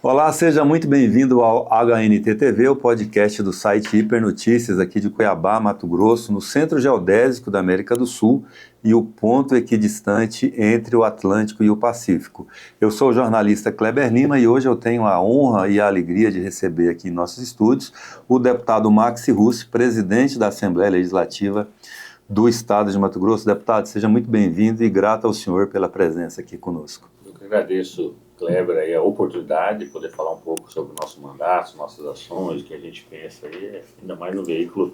Olá, seja muito bem-vindo ao HNT TV, o podcast do site Hipernotícias aqui de Cuiabá, Mato Grosso, no centro geodésico da América do Sul e o ponto equidistante entre o Atlântico e o Pacífico. Eu sou o jornalista Kleber Lima e hoje eu tenho a honra e a alegria de receber aqui em nossos estúdios o deputado Maxi Russo, presidente da Assembleia Legislativa do Estado de Mato Grosso. Deputado, seja muito bem-vindo e grato ao senhor pela presença aqui conosco. Eu que agradeço, Kleber, aí, a oportunidade de poder falar um pouco sobre o nosso mandato, nossas ações, o que a gente pensa aí, ainda mais no veículo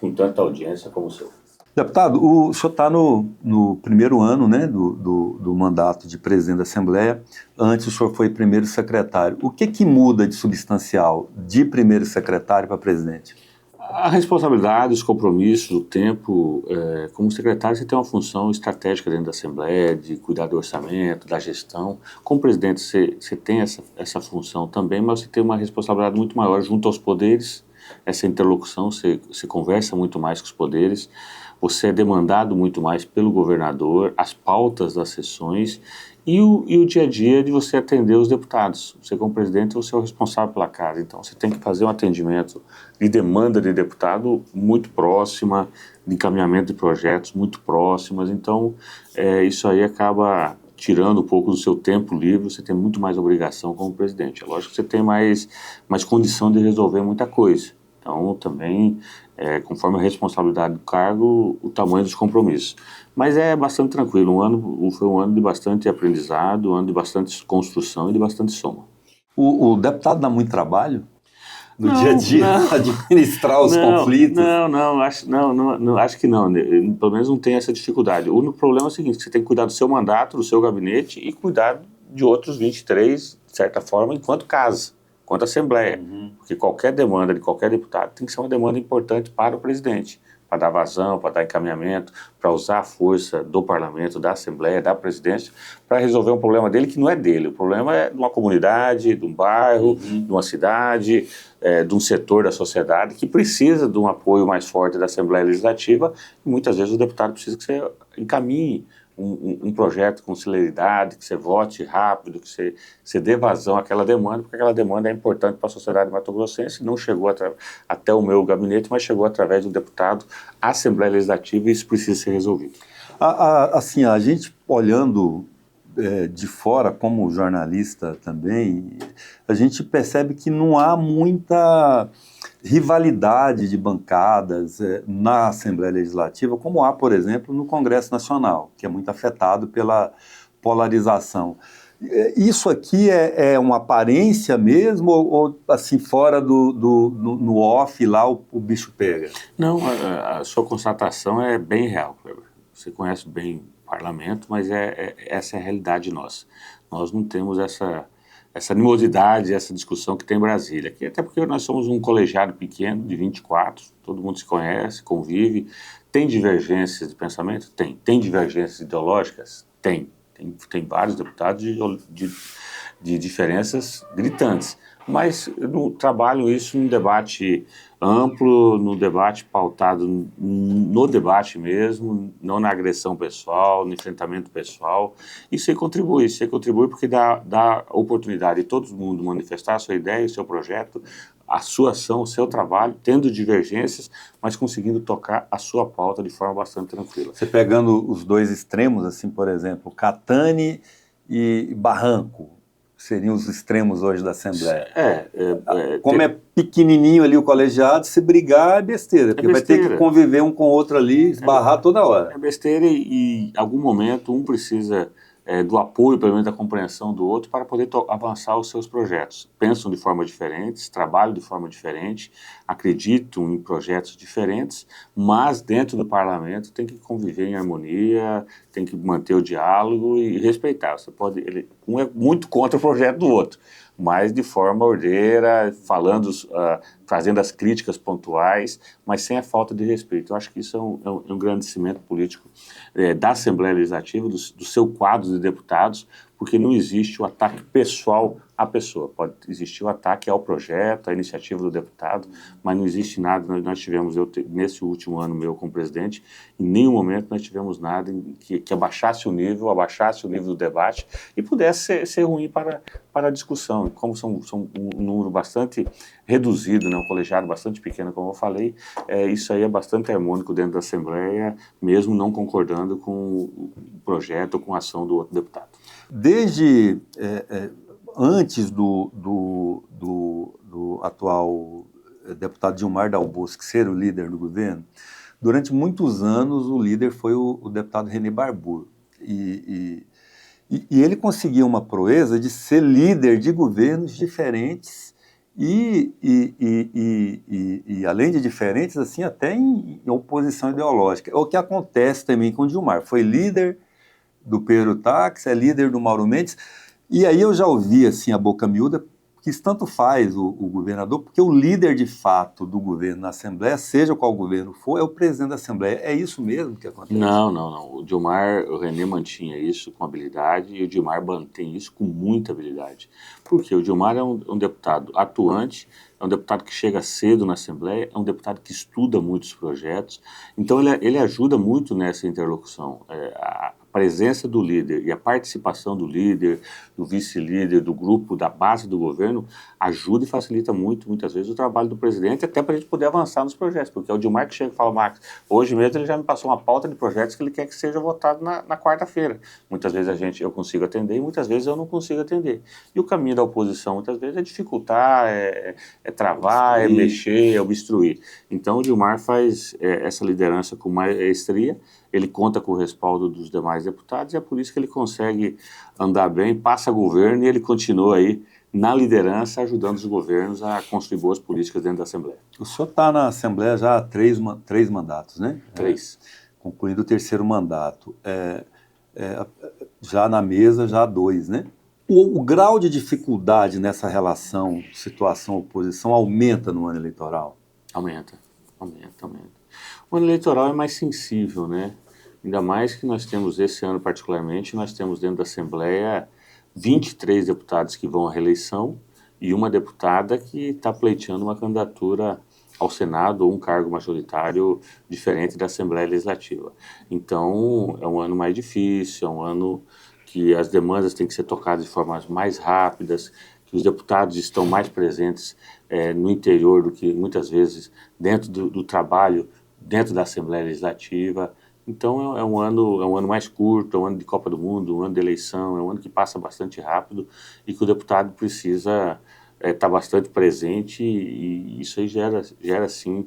com tanta audiência como o seu. Deputado, o senhor está no primeiro ano, né, do mandato de presidente da Assembleia. Antes o senhor foi primeiro secretário. O que muda de substancial de primeiro secretário para presidente? A responsabilidade, os compromissos, o tempo, como secretário você tem uma função estratégica dentro da Assembleia, de cuidar do orçamento, da gestão. Como presidente você tem essa função também, mas você tem uma responsabilidade muito maior junto aos poderes, essa interlocução, você conversa muito mais com os poderes, você é demandado muito mais pelo governador, as pautas das sessões e o dia a dia de você atender os deputados. Você como presidente, você é o responsável pela casa, então você tem que fazer um atendimento de demanda de deputado muito próxima, de encaminhamento de projetos muito próximas, então isso aí acaba tirando um pouco do seu tempo livre, você tem muito mais obrigação como presidente. É lógico que você tem mais condição de resolver muita coisa. Então, também, conforme a responsabilidade do cargo, o tamanho dos compromissos. Mas é bastante tranquilo, foi um ano de bastante aprendizado, um ano de bastante construção e de bastante soma. O deputado dá muito trabalho no dia a dia, administrar os conflitos? Acho que não, pelo menos não tem essa dificuldade. O único problema é o seguinte, você tem que cuidar do seu mandato, do seu gabinete e cuidar de outros 23, de certa forma, enquanto casa. Quanto à Assembleia, porque qualquer demanda de qualquer deputado tem que ser uma demanda importante para o presidente, para dar vazão, para dar encaminhamento, para usar a força do parlamento, da Assembleia, da presidência, para resolver um problema dele que não é dele. O problema é de uma comunidade, de um bairro, de uma cidade, de um setor da sociedade que precisa de um apoio mais forte da Assembleia Legislativa e muitas vezes o deputado precisa que você encaminhe um projeto com celeridade, que você vote rápido, que você dê vazão àquela demanda, porque aquela demanda é importante para a sociedade mato-grossense, não chegou até o meu gabinete, mas chegou através do deputado à Assembleia Legislativa e isso precisa ser resolvido. Assim, a gente olhando de fora, como jornalista também, a gente percebe que não há muita rivalidade de bancadas na Assembleia Legislativa, como há, por exemplo, no Congresso Nacional, que é muito afetado pela polarização. Isso aqui é uma aparência mesmo ou assim, fora no off lá o bicho pega? Não, a sua constatação é bem real, Kleber. Você conhece bem o parlamento, mas essa é a realidade nossa. Nós não temos essa animosidade, essa discussão que tem em Brasília. Até porque nós somos um colegiado pequeno, de 24, todo mundo se conhece, convive. Tem divergências de pensamento? Tem. Tem divergências ideológicas? Tem vários deputados de diferenças gritantes. Mas eu trabalho isso num debate amplo, num debate pautado no debate mesmo, não na agressão pessoal, no enfrentamento pessoal. Isso aí contribui porque dá oportunidade de todo mundo manifestar a sua ideia, o seu projeto, a sua ação, o seu trabalho, tendo divergências, mas conseguindo tocar a sua pauta de forma bastante tranquila. Você pegando os dois extremos, assim, por exemplo, Catani e Barranco, seriam os extremos hoje da Assembleia. Como é pequenininho ali o colegiado, se brigar é besteira, porque vai ter que conviver um com o outro ali, esbarrar toda hora. É besteira e em algum momento um precisa do apoio, pelo menos da compreensão do outro, para poder avançar os seus projetos. Pensam de forma diferente, trabalham de forma diferente, acreditam em projetos diferentes, mas dentro do parlamento tem que conviver em harmonia, tem que manter o diálogo e respeitar. Um é muito contra o projeto do outro, mas de forma ordeira, fazendo as críticas pontuais, mas sem a falta de respeito. Eu acho que isso é um engrandecimento político da Assembleia Legislativa, do seu quadro de deputados, porque não existe o ataque pessoal à pessoa. Pode existir o ataque ao projeto, à iniciativa do deputado, mas não existe nada. Nós tivemos, nesse último ano meu como presidente, em nenhum momento nós tivemos nada que abaixasse o nível do debate e pudesse ser ruim para a discussão. Como são um número bastante reduzido, né, um colegiado bastante pequeno, como eu falei, isso aí é bastante harmônico dentro da Assembleia, mesmo não concordando com o projeto ou com a ação do outro deputado. Desde antes do atual deputado Gilmar Dalbosc ser o líder do governo, durante muitos anos o líder foi o deputado René Barbour. E ele conseguiu uma proeza de ser líder de governos diferentes e além de diferentes, assim, até em oposição ideológica. É o que acontece também com o Gilmar. Foi líder do Pedro Táxi, é líder do Mauro Mendes, e aí eu já ouvi assim a boca miúda que isso tanto faz o governador, porque o líder de fato do governo na Assembleia, seja qual governo for, é o presidente da Assembleia. É isso mesmo que acontece? Não. O Gilmar, o René mantinha isso com habilidade e o Gilmar mantém isso com muita habilidade. Porque o Gilmar é um deputado atuante, é um deputado que chega cedo na Assembleia, é um deputado que estuda muitos projetos, então ele ajuda muito nessa interlocução. A presença do líder e a participação do líder, do vice-líder, do grupo, da base do governo, ajuda e facilita muitas vezes o trabalho do presidente, até para a gente poder avançar nos projetos, porque é o Gilmar que chega e fala: Max, hoje mesmo ele já me passou uma pauta de projetos que ele quer que seja votado na quarta-feira. Muitas vezes eu consigo atender e muitas vezes eu não consigo atender. E o caminho da oposição, muitas vezes, é dificultar, é travar, é mexer, é obstruir. Então o Gilmar faz essa liderança com maestria, ele conta com o respaldo dos demais deputados e é por isso que ele consegue andar bem, passa governo e ele continua aí na liderança, ajudando os governos a construir boas políticas dentro da Assembleia. O senhor está na Assembleia já há três mandatos, né? 3. Concluindo o terceiro mandato. Já na mesa, já há 2, né? O grau de dificuldade nessa relação situação-oposição aumenta no ano eleitoral? Aumenta. O ano eleitoral é mais sensível, né? Ainda mais que nós temos, esse ano particularmente, nós temos dentro da Assembleia 23 deputados que vão à reeleição e uma deputada que está pleiteando uma candidatura ao Senado ou um cargo majoritário diferente da Assembleia Legislativa. Então, é um ano mais difícil, é um ano que as demandas têm que ser tocadas de formas mais rápidas, que os deputados estão mais presentes no interior do que muitas vezes dentro do trabalho, dentro da Assembleia Legislativa. Então é um ano mais curto, é um ano de Copa do Mundo, um ano de eleição, é um ano que passa bastante rápido e que o deputado precisa estar bastante presente e isso aí gera sim,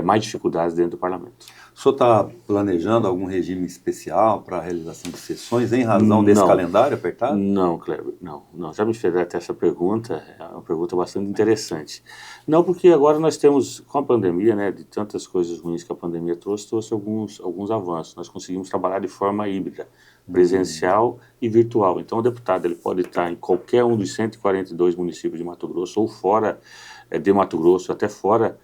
mais dificuldades dentro do parlamento. O senhor está planejando algum regime especial para a realização de sessões em razão desse calendário apertado? Não, Kleber, não. Já me fez até essa pergunta, é uma pergunta bastante interessante. Não, porque agora nós temos, com a pandemia, né, de tantas coisas ruins que a pandemia trouxe alguns avanços. Nós conseguimos trabalhar de forma híbrida, presencial e virtual. Então o deputado ele pode estar em qualquer um dos 142 municípios de Mato Grosso ou fora de Mato Grosso, até fora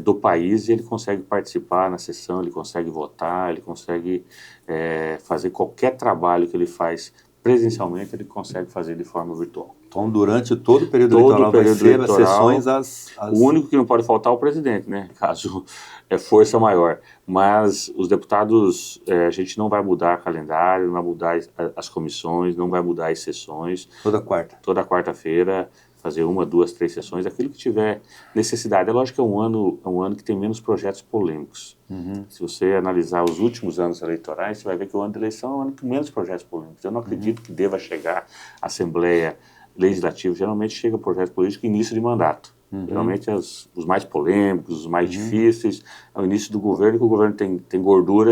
do país, e ele consegue participar na sessão, ele consegue votar, ele consegue fazer qualquer trabalho que ele faz presencialmente, ele consegue fazer de forma virtual. Então, durante todo o período eleitoral vai ser as sessões... O único que não pode faltar é o presidente, né? Caso força maior. Mas os deputados, a gente não vai mudar o calendário, não vai mudar as comissões, não vai mudar as sessões. Toda quarta? Toda quarta-feira, fazer 1, 2, 3 sessões, aquilo que tiver necessidade. É lógico que é um ano que tem menos projetos polêmicos. Uhum. Se você analisar os últimos anos eleitorais, você vai ver que o ano de eleição é um ano com menos projetos polêmicos. Eu não acredito que deva chegar à Assembleia Legislativa. Geralmente chega projeto político início de mandato. Uhum. Geralmente os mais polêmicos, os mais difíceis, é o início do governo, que o governo tem gordura,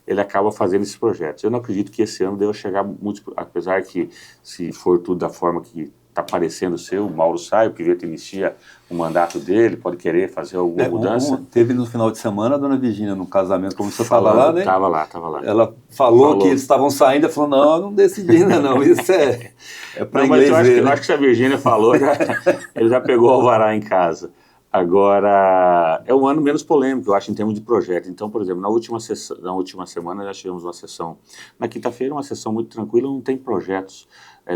ele acaba fazendo esses projetos. Eu não acredito que esse ano deva chegar muito, apesar que, se for tudo da forma que está parecendo ser, o Mauro Saio, que veio te inicia o mandato dele, pode querer fazer alguma mudança. Teve no final de semana a dona Virgínia no casamento, como você estava lá, né? Estava lá. Ela falou que eles estavam saindo, ela falou, não decidi ainda não, isso é para inglês ver, eu acho que se a Virgínia falou, ele já pegou o alvará em casa. Agora, é um ano menos polêmico, eu acho, em termos de projeto. Então, por exemplo, na última semana já tivemos uma sessão, na quinta-feira, uma sessão muito tranquila, não tem projetos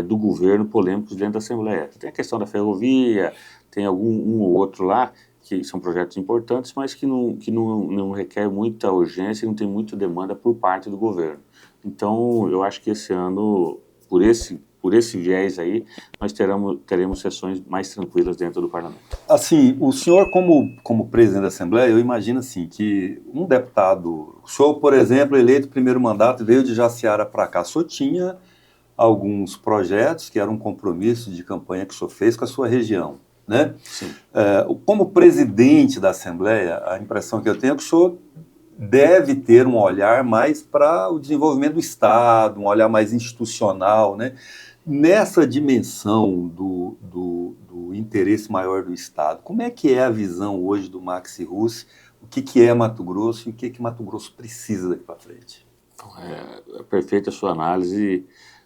do governo polêmicos dentro da Assembleia. Tem a questão da ferrovia, tem um ou outro lá, que são projetos importantes, mas que não requer muita urgência e não tem muita demanda por parte do governo. Então, eu acho que esse ano, por esse viés aí, nós teremos sessões mais tranquilas dentro do parlamento. Assim, o senhor como presidente da Assembleia, eu imagino assim, que um deputado, o senhor, por exemplo, eleito primeiro mandato, veio de Jaciara para cá, o senhor tinha alguns projetos que eram um compromisso de campanha que o senhor fez com a sua região, né? Sim. Como presidente da Assembleia, a impressão que eu tenho é que o senhor deve ter um olhar mais para o desenvolvimento do Estado, um olhar mais institucional, né? Nessa dimensão do interesse maior do Estado, como é que é a visão hoje do Maxi Russi? O que é Mato Grosso e o que Mato Grosso precisa daqui para frente? É perfeita a sua análise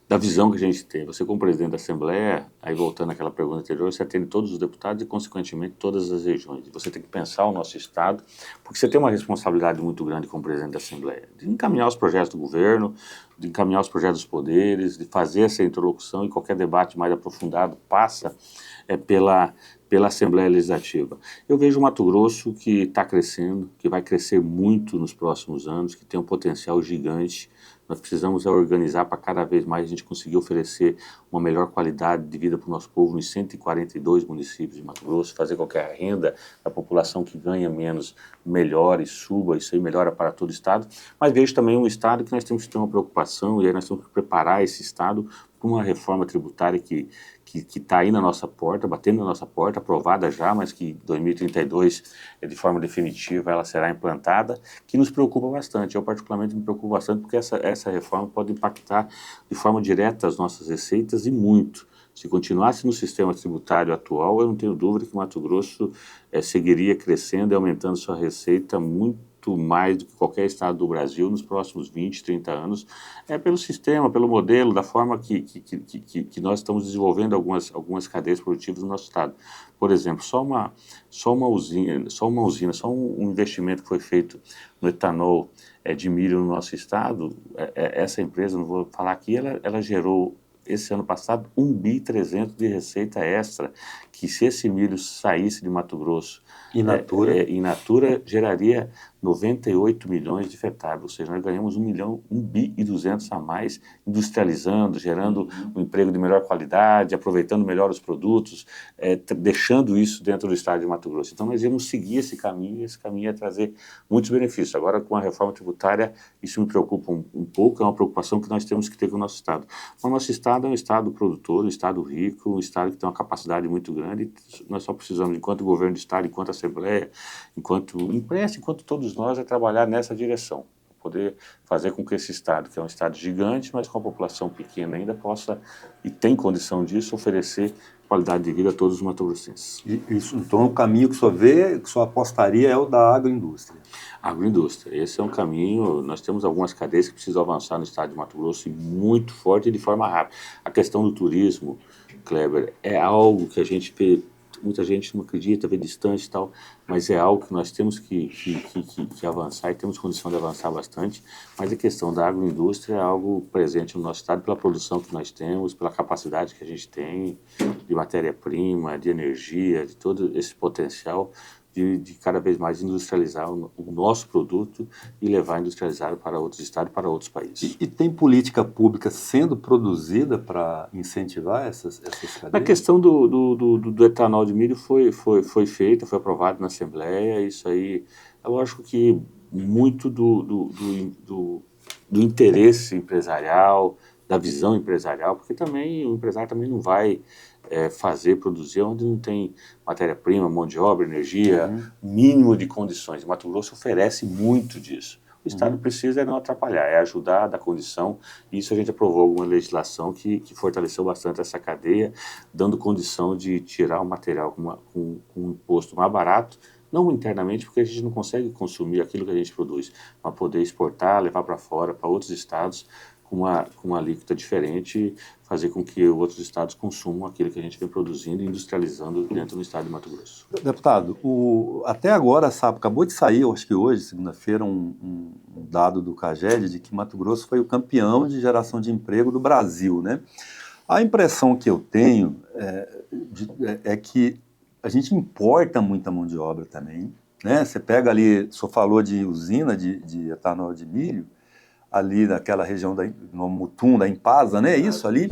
da visão que a gente tem. Você, como presidente da Assembleia, aí voltando àquela pergunta anterior, você atende todos os deputados e, consequentemente, todas as regiões. Você tem que pensar o nosso Estado, porque você tem uma responsabilidade muito grande como presidente da Assembleia, de encaminhar os projetos do governo, de encaminhar os projetos dos poderes, de fazer essa interlocução, e qualquer debate mais aprofundado passa pela Assembleia Legislativa. Eu vejo o Mato Grosso que está crescendo, que vai crescer muito nos próximos anos, que tem um potencial gigante. Nós precisamos organizar para cada vez mais a gente conseguir oferecer uma melhor qualidade de vida para o nosso povo nos 142 municípios de Mato Grosso, fazer com que a renda da população que ganha menos melhore, suba, isso aí melhora para todo o Estado. Mas vejo também um Estado que nós temos que ter uma preocupação, e aí nós temos que preparar esse Estado para uma reforma tributária que está aí na nossa porta, batendo na nossa porta, aprovada já, mas que em 2032, de forma definitiva, ela será implantada, que nos preocupa bastante. Eu, particularmente, me preocupo bastante porque essa reforma pode impactar de forma direta as nossas receitas e muito. Se continuasse no sistema tributário atual, eu não tenho dúvida que Mato Grosso seguiria crescendo e aumentando sua receita muito mais do que qualquer estado do Brasil nos próximos 20, 30 anos, pelo sistema, pelo modelo, da forma que nós estamos desenvolvendo algumas cadeias produtivas no nosso estado. Por exemplo, só uma usina, só um investimento que foi feito no etanol de milho no nosso estado, essa empresa, não vou falar aqui, ela gerou esse ano passado 1,3 bi de receita extra, que se esse milho saísse de Mato Grosso in natura, geraria 98 milhões de fetável, ou seja, nós ganhamos 1,2 bi a mais, industrializando, gerando um emprego de melhor qualidade, aproveitando melhor os produtos, deixando isso dentro do estado de Mato Grosso. Então nós íamos seguir esse caminho ia trazer muitos benefícios. Agora, com a reforma tributária, isso me preocupa um pouco, é uma preocupação que nós temos que ter com o nosso estado. O nosso estado é um estado produtor, um estado rico, um estado que tem uma capacidade muito grande, nós só precisamos, enquanto governo do estado, enquanto Assembleia, enquanto imprensa, enquanto todos nós, trabalhar nessa direção, poder fazer com que esse estado, que é um estado gigante, mas com a população pequena ainda, possa, e tem condição disso, oferecer qualidade de vida a todos os matogrossenses. Então, o caminho que o senhor vê, que o senhor apostaria, é o da agroindústria. Agroindústria, esse é um caminho. Nós temos algumas cadeias que precisam avançar no estado de Mato Grosso, e muito forte e de forma rápida. A questão do turismo, Kleber, é algo que a gente vê, muita gente não acredita, vê distante e tal, mas é algo que nós temos que avançar, e temos condição de avançar bastante. Mas a questão da agroindústria é algo presente no nosso estado, pela produção que nós temos, pela capacidade que a gente tem de matéria-prima, de energia, de todo esse potencial de cada vez mais industrializar o nosso produto e levar industrializado para outros estados e para outros países. E tem política pública sendo produzida para incentivar essas cadeias? Na questão do etanol de milho foi feita, foi aprovado na Assembleia. Isso aí, é lógico que muito do interesse empresarial, da visão empresarial, porque também o empresário também não vai produzir onde não tem matéria-prima, mão de obra, energia, mínimo de condições. O Mato Grosso oferece muito disso. O Estado precisa não atrapalhar, ajudar a dar condição, e isso a gente aprovou alguma legislação que fortaleceu bastante essa cadeia, dando condição de tirar o material com um imposto mais barato, não internamente, porque a gente não consegue consumir aquilo que a gente produz, mas poder exportar, levar para fora, para outros estados, com uma alíquota diferente, fazer com que outros estados consumam aquilo que a gente vem produzindo e industrializando dentro do estado de Mato Grosso. Deputado, até agora, sabe, acabou de sair, eu acho que hoje, segunda-feira, um dado do CAGED de que Mato Grosso foi o campeão de geração de emprego do Brasil, né? A impressão que eu tenho é que a gente importa muita mão de obra também, né? Você pega ali, o senhor falou de usina de etanol de milho, ali naquela região no Mutum, da Impasa, né? Isso ali.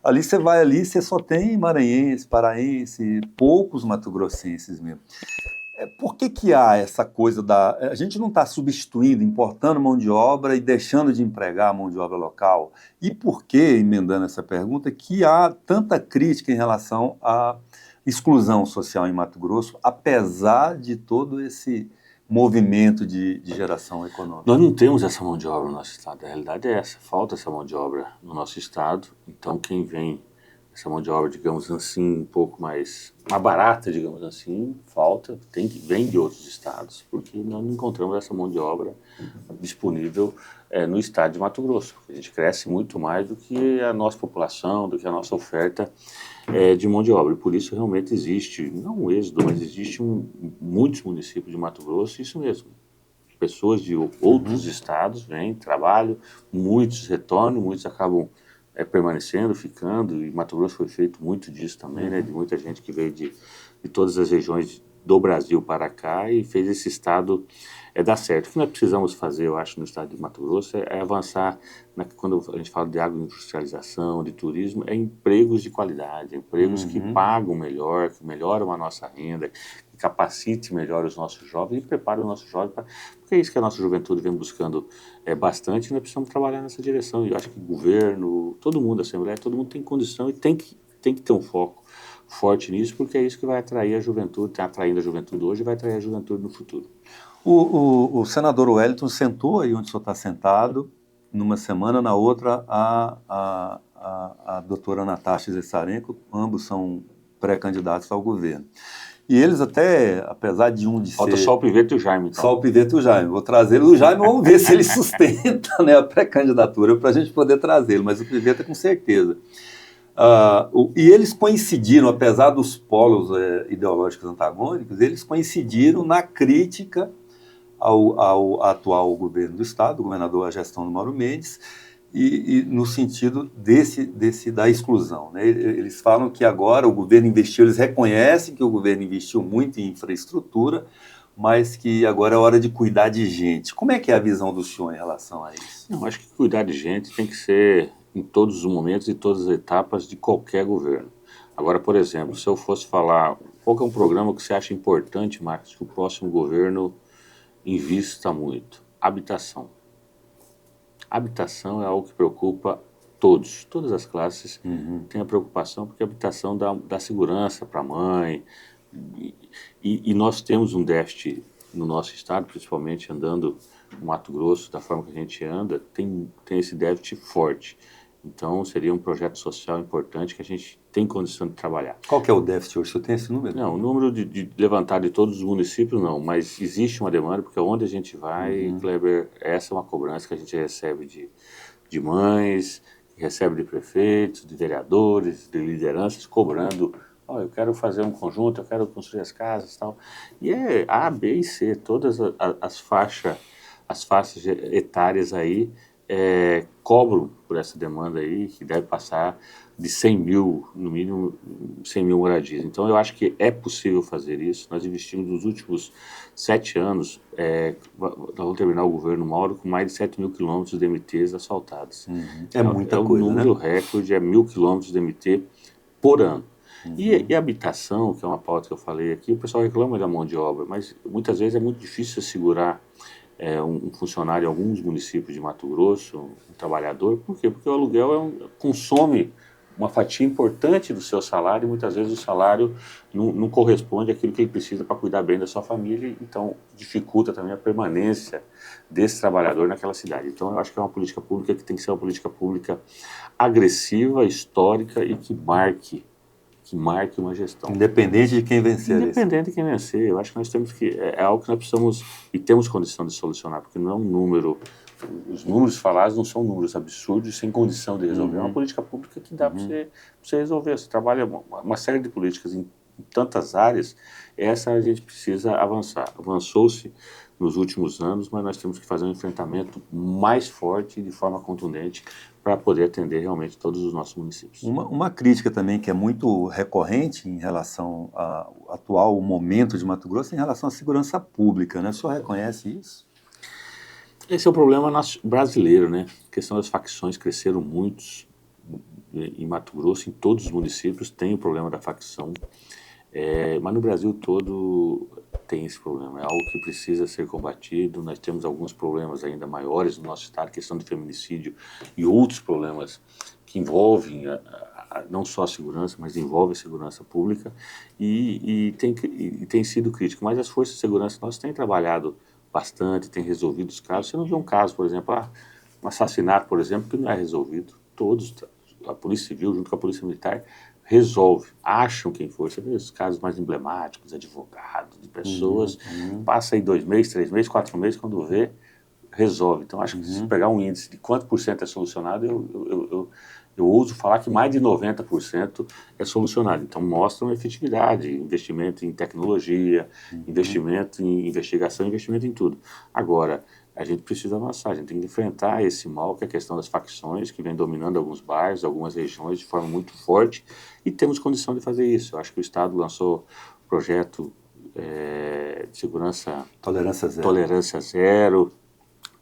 Ali você vai ali, você só tem maranhense, paraense, poucos mato-grossenses mesmo. Por que há essa coisa a gente não está substituindo, importando mão de obra e deixando de empregar a mão de obra local? E por que, emendando essa pergunta, que há tanta crítica em relação à exclusão social em Mato Grosso, apesar de todo esse movimento de geração econômica? Nós não temos essa mão de obra no nosso estado, a realidade é essa, falta essa mão de obra no nosso estado, então quem vem, essa mão de obra, digamos assim, um pouco mais barata, digamos assim, falta, vem de outros estados, porque nós não encontramos essa mão de obra disponível no estado de Mato Grosso. A gente cresce muito mais do que a nossa população, do que a nossa oferta de mão de obra. E por isso realmente existe, não um êxodo, mas existe muitos municípios de Mato Grosso, isso mesmo. Pessoas de outros estados vêm, trabalham, muitos retornam, muitos acabam permanecendo, ficando, e Mato Grosso foi feito muito disso também, né, de muita gente que veio de todas as regiões do Brasil para cá e fez esse estado dar certo. O que nós precisamos fazer, eu acho, no estado de Mato Grosso é avançar, quando a gente fala de agroindustrialização, de turismo, empregos de qualidade, empregos que pagam melhor, que melhoram a nossa renda, que capacite melhor os nossos jovens e prepare os nossos jovens porque é isso que a nossa juventude vem buscando bastante e nós precisamos trabalhar nessa direção. E eu acho que o governo, todo mundo, a Assembleia, todo mundo tem condição e tem que ter um foco forte nisso, porque é isso que vai atrair a juventude, está atraindo a juventude hoje e vai atrair a juventude no futuro. O senador Wellington sentou aí onde o senhor está sentado, numa semana, na outra, a doutora Natasha Zessarenko, ambos são pré-candidatos ao governo. E eles até, apesar de Falta só o Piveto e o Jaime. Então. Só o Piveto e o Jaime. Vou trazer o Jaime, vamos ver se ele sustenta, né, a pré-candidatura para a gente poder trazê-lo, mas o Piveto é com certeza. E eles coincidiram, apesar dos polos ideológicos antagônicos, eles coincidiram na crítica ao atual governo do Estado, o governador, a gestão do Mauro Mendes, e no sentido da exclusão, né? Eles falam que agora o governo investiu, eles reconhecem que o governo investiu muito em infraestrutura, mas que agora é hora de cuidar de gente. Como é que é a visão do senhor em relação a isso? Não, acho que cuidar de gente tem que ser em todos os momentos e todas as etapas de qualquer governo. Agora, por exemplo, se eu fosse falar, qual que é um programa que você acha importante, Marcos, que o próximo governo invista muito? Habitação. Habitação é algo que preocupa todas as classes têm a preocupação, porque a habitação dá segurança para a mãe, e nós temos um déficit no nosso estado, principalmente andando no Mato Grosso, da forma que a gente anda, tem esse déficit forte. Então, seria um projeto social importante que a gente tem condição de trabalhar. Qual que é o déficit hoje? Você tem esse número? Não, o número de levantar de todos os municípios não, mas existe uma demanda, porque onde a gente vai, Kleber, essa é uma cobrança que a gente recebe de mães, recebe de prefeitos, de vereadores, de lideranças, cobrando, eu quero fazer um conjunto, eu quero construir as casas e tal. E é A, B e C, todas as faixas etárias aí, cobram por essa demanda aí, que deve passar de 100 mil, no mínimo 100 mil moradias. Então eu acho que é possível fazer isso. Nós investimos nos últimos 7 anos, nós vamos terminar o governo Mauro com mais de 7 mil quilômetros de MTs asfaltados. É muita coisa, né? O número recorde é 1.000 quilômetros de MT por ano. E a habitação, que é uma pauta que eu falei aqui, o pessoal reclama da mão de obra, mas muitas vezes é muito difícil segurar um funcionário em alguns municípios de Mato Grosso, um trabalhador. Por quê? Porque o aluguel consome uma fatia importante do seu salário e muitas vezes o salário não corresponde àquilo que ele precisa para cuidar bem da sua família, então dificulta também a permanência desse trabalhador naquela cidade. Então eu acho que é uma política pública que tem que ser uma política pública agressiva, histórica e que marque uma gestão. Independente de quem vencer. Independente de quem vencer. Eu acho que nós temos que... É algo que nós precisamos e temos condição de solucionar, porque não é um número os números falados não são números absurdos sem condição de resolver. É uma política pública que dá para você resolver. Você trabalha uma série de políticas em tantas áreas, essa a gente precisa avançar. Avançou-se nos últimos anos, mas nós temos que fazer um enfrentamento mais forte e de forma contundente para poder atender realmente todos os nossos municípios. Uma crítica também que é muito recorrente em relação ao atual momento de Mato Grosso é em relação à segurança pública, né? O senhor reconhece isso? Esse é o problema brasileiro, né? A questão das facções cresceram muitos em Mato Grosso, em todos os municípios tem o problema da facção, mas no Brasil todo tem esse problema, é algo que precisa ser combatido. Nós temos alguns problemas ainda maiores no nosso estado, questão de feminicídio e outros problemas que envolvem não só a segurança, mas envolvem a segurança pública e tem sido crítico, mas as forças de segurança nós têm trabalhado bastante, têm resolvido os casos. Você não vê um caso, por exemplo, um assassinato, por exemplo, que não é resolvido. Todos, a Polícia Civil junto com a Polícia Militar resolve, acham quem for. Você vê os casos mais emblemáticos, advogados, de pessoas, passa aí 2 meses, 3 meses, 4 meses, quando vê, resolve. Então acho que se pegar um índice de quanto por cento é solucionado, eu ouso falar que mais de 90% é solucionado. Então mostra uma efetividade, investimento em tecnologia, investimento em investigação, investimento em tudo. Agora, a gente precisa avançar, a gente tem que enfrentar esse mal, que é a questão das facções, que vem dominando alguns bairros, algumas regiões de forma muito forte, e temos condição de fazer isso. Eu acho que o Estado lançou um projeto de segurança... Tolerância zero.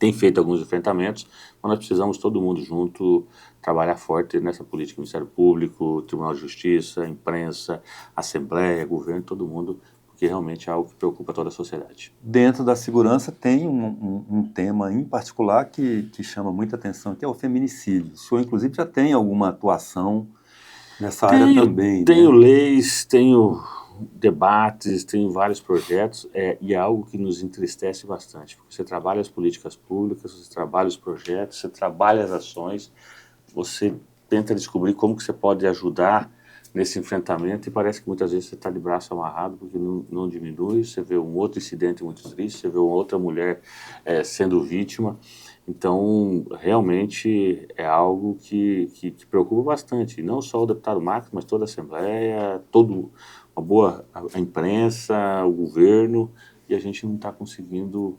Tem feito alguns enfrentamentos, mas nós precisamos todo mundo junto trabalhar forte nessa política, Ministério Público, Tribunal de Justiça, imprensa, Assembleia, governo, todo mundo, porque realmente é algo que preocupa toda a sociedade. Dentro da segurança tem um tema em particular que chama muita atenção, que é o feminicídio. O senhor, inclusive, já tem alguma atuação nessa área também, Tenho né? leis, tenho debates, tenho vários projetos, e é algo que nos entristece bastante, porque você trabalha as políticas públicas, você trabalha os projetos, você trabalha as ações, você tenta descobrir como que você pode ajudar nesse enfrentamento e parece que muitas vezes você está de braço amarrado porque não diminui. Você vê um outro incidente muito triste, você vê uma outra mulher sendo vítima. Então, realmente é algo que preocupa bastante, não só o deputado Marcos, mas toda a Assembleia, uma boa a imprensa, o governo, e a gente não está conseguindo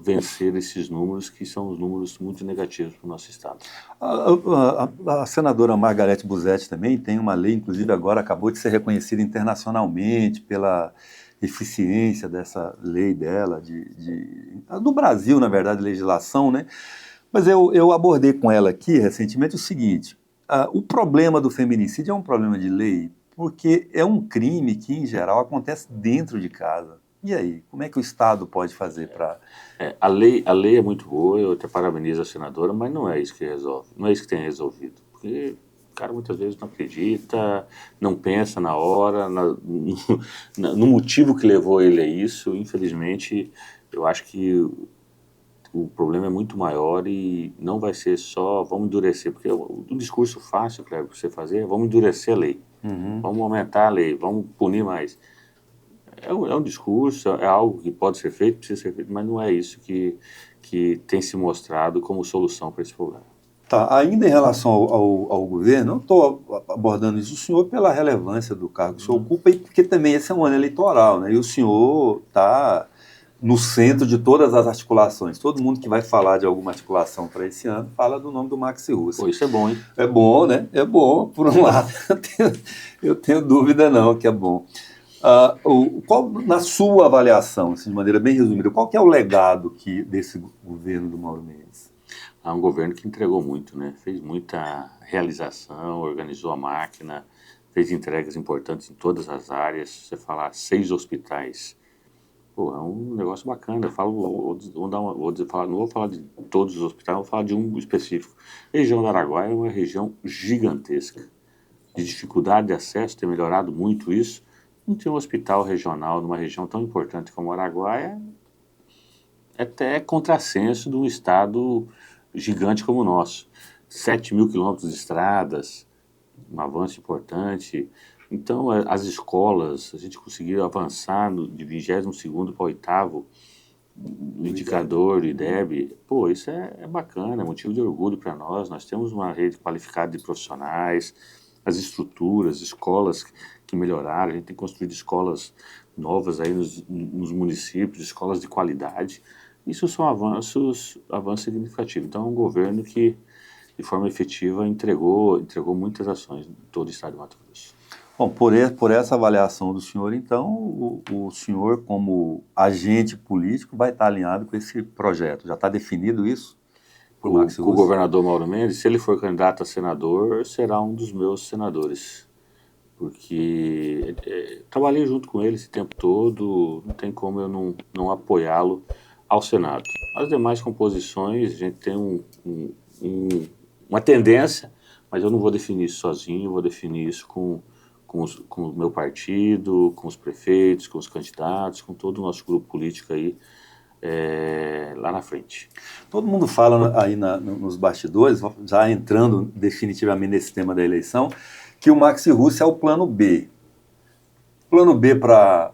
vencer esses números, que são os números muito negativos para o nosso estado. A senadora Margarete Busetti também tem uma lei, inclusive agora acabou de ser reconhecida internacionalmente pela eficiência dessa lei dela, do Brasil, na verdade, legislação, né? Mas eu abordei com ela aqui recentemente o seguinte: o problema do feminicídio é um problema de lei, porque é um crime que, em geral, acontece dentro de casa. E aí, como é que o Estado pode fazer para... A lei é muito boa, eu até parabenizo a senadora, mas não é isso que resolve, não é isso que tem resolvido. Porque o cara muitas vezes não acredita, não pensa na hora, no motivo que levou ele a isso. Infelizmente, eu acho que o problema é muito maior e não vai ser só vamos endurecer, porque um discurso fácil, Cleber, para você fazer é vamos endurecer a lei, vamos aumentar a lei, vamos punir mais. É um discurso, é algo que pode ser feito, precisa ser feito, mas não é isso que tem se mostrado como solução para esse problema. Tá, ainda em relação ao governo, eu estou abordando isso, o senhor, pela relevância do cargo que o senhor ocupa, e porque também esse é um ano eleitoral, né? E o senhor está no centro de todas as articulações. Todo mundo que vai falar de alguma articulação para esse ano fala do nome do Max Russo. Pô, isso é bom, hein? É bom, né? É bom, por um lado. Eu tenho dúvida não que é bom. Na sua avaliação, assim, de maneira bem resumida, qual que é o legado desse governo do Mauro Mendes? É um governo que entregou muito, né? Fez muita realização, organizou a máquina, fez entregas importantes em todas as áreas. Se você falar 6 hospitais, pô, é um negócio bacana. Eu falo, não vou falar de todos os hospitais, vou falar de um específico. A região do Araguaia é uma região gigantesca, de dificuldade de acesso, tem melhorado muito isso. Não tem um hospital regional numa região tão importante como o Araguaia, é até contrassenso de um estado gigante como o nosso. 7.000 quilômetros de estradas, um avanço importante. Então, as escolas, a gente conseguiu avançar de 22º para 8º o indicador do IDEB, pô, isso é bacana, é motivo de orgulho para nós. Nós temos uma rede qualificada de profissionais, as estruturas, escolas que melhoraram, a gente tem construído escolas novas aí nos municípios, escolas de qualidade. Isso são avanços significativos. Então, é um governo que, de forma efetiva, entregou muitas ações em todo o estado de Mato Grosso. Bom, por essa avaliação do senhor, então, o senhor, como agente político, vai estar alinhado com esse projeto. Já está definido isso? O governador Mauro Mendes, se ele for candidato a senador, será um dos meus senadores. Porque trabalhei junto com ele esse tempo todo, não tem como eu não apoiá-lo ao Senado. As demais composições, a gente tem uma tendência, mas eu não vou definir isso sozinho, eu vou definir isso com o meu partido, com os prefeitos, com os candidatos, com todo o nosso grupo político aí, lá na frente. Todo mundo fala aí nos bastidores, já entrando definitivamente nesse tema da eleição, que o Maxi Russo é o plano B. Plano B para